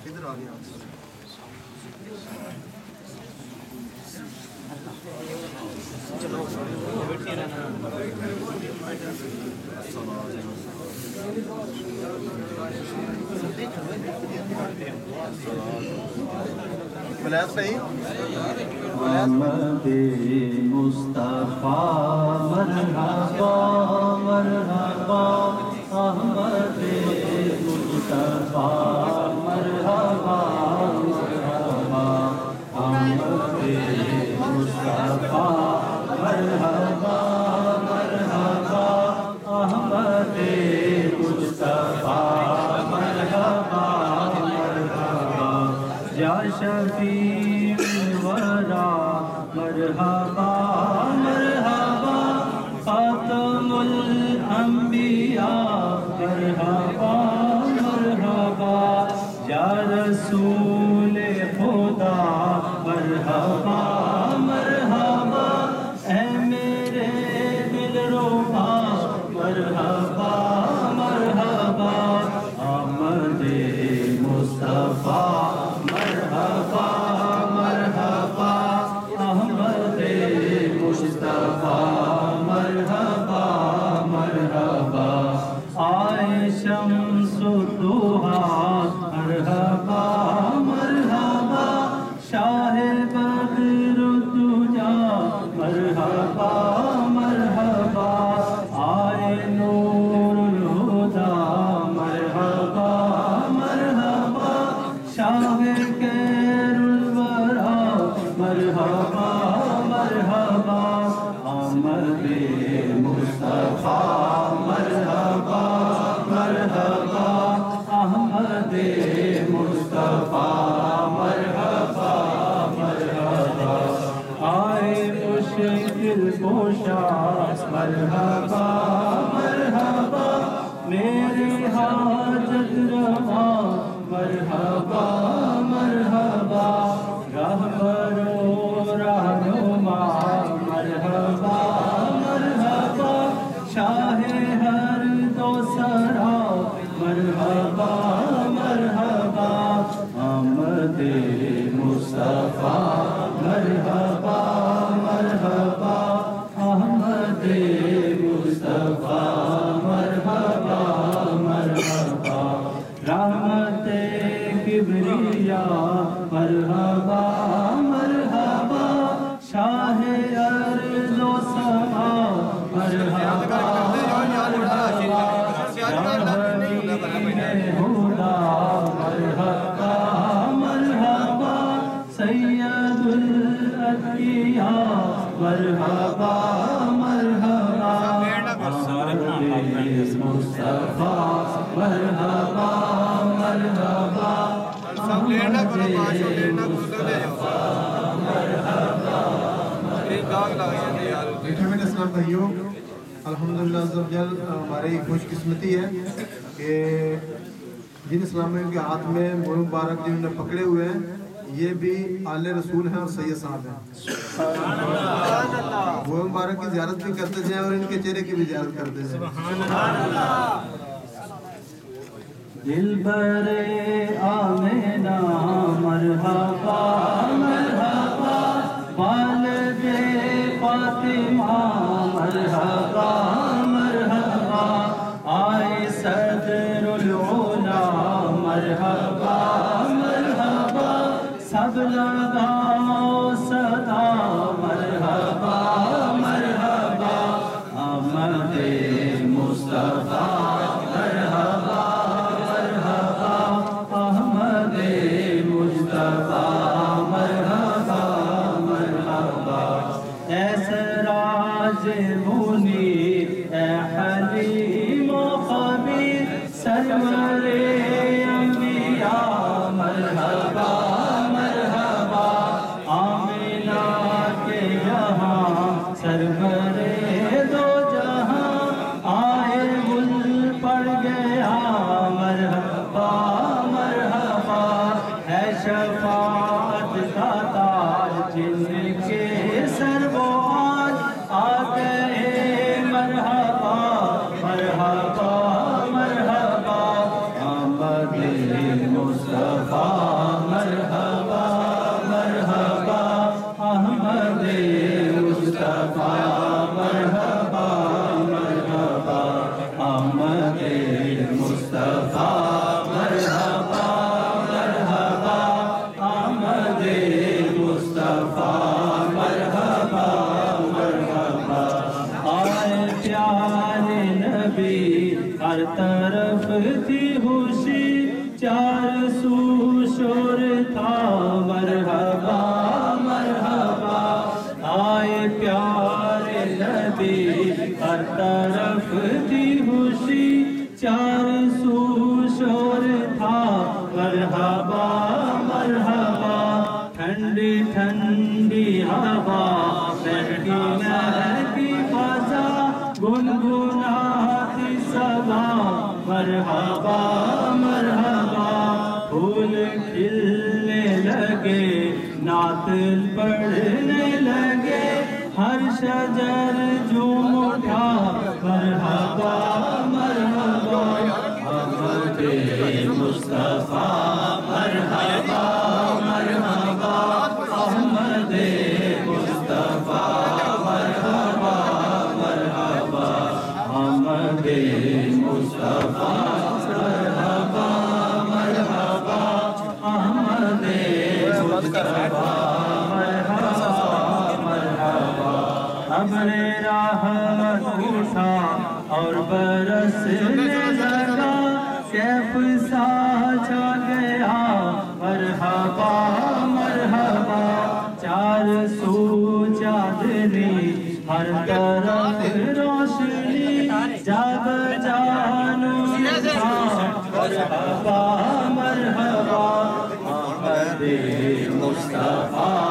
کدھر آ گیا ولایت صحیح محمد مصطفیٰ مرحبا مرحبا احمد مصطفیٰ مرحبا مرحبا احمد مصطفیٰ مرحبا مرحبا احمد مصطفیٰ مرحبا مرحبا یا شفیع الورا مرحبا مرحبا خاتم الانبیاء مرحبا مرحبا یا رسول خدا مرحبا مرحبا اے میرے دل ربا مرحبا مرحبا آمد مصطفیٰ مرحبا مرحبا احمد مصطفیٰ مرحبا مرحبا آئے شمس الضحیٰ مرحبا مرحبا شاہ بدر الدجا مرحبا مرحبا آئے نور الہدی مرحبا مرحبا شاہ خیر الورا مرحبا مرحبا آمد مصطفیٰ مرحبا مرحبا احمد مصطفیٰ مرحبا مرحبا آئے مشکل کشا مرحبا مرحبا میرے حاجت روا مرحبا مرحبا رہبر و رہنما مرحبا مرحبا شاہ ہر دو سرا مرحبا مرحبا آمد مصطفیٰ مرحبا مرحبا احمد مصطفیٰ مرحبا مرحبا رحمت کبریا مرحبا مرحبا شاہ ارض و سما مرحبا مرحبا ہدا مرحبا مرحبا سید الاتقیاء مرحبا مرحبا مصطفیٰ مرحبا مرحبا اسلام بھائیوں الحمدللہ عز و جل ہماری خوش قسمتی ہے کہ جن اسلامیوں کے ہاتھ میں مہر مبارک جنہوں نے پکڑے ہوئے ہیں یہ بھی آل رسول ہیں اور سید صاحب ہیں مہر مبارک کی زیارت بھی کرتے جائیں اور ان کے چہرے کی بھی زیارت کرتے جائیں دل برے آمینہ مرحبا مرحبا والد فاطمہ مرحبا مرحبا آئے صدر العلا مرحبا مرحبا سب لگاؤ صدا مرحبا مرحبا آمد مصطفیٰ مرحبا مرحبا احمد مصطفیٰ مرحبا مرحبا اے سراج منیر اے حلیم و خبیر سرور انبیاء مرحبا مرحبا نبی ہر طرف تھی خوشی چار سو شور تھا مرحبا مرحبا آئے پیارے نبی ہر طرف تھی خوشی چار سو شور تھا مرحبا مرحبا ٹھنڈی ٹھنڈی ہوا مہکی مہکی فضا گنگناتی صبا مرحبا مرحبا پھول کھلنے لگے نعت پڑھنے لگے ہر شجر جھوم اٹھا مرحبا مرحبا احمد مصطفیٰ مرحبا مرحبا احمد مصطفیٰ مرحبا مرحبا احمد مصطفیٰ مرحبا مرحبا احمد مصطفیٰ مرحبا مرحبا ابر رحمت اٹھا اور برسنے لگا کیف سا چھا گیا مرحبا مرحبا چار سو چاندنی ہر طرف روشنی جب جانو تھا مرحبا مرحبا احمد مصطفیٰ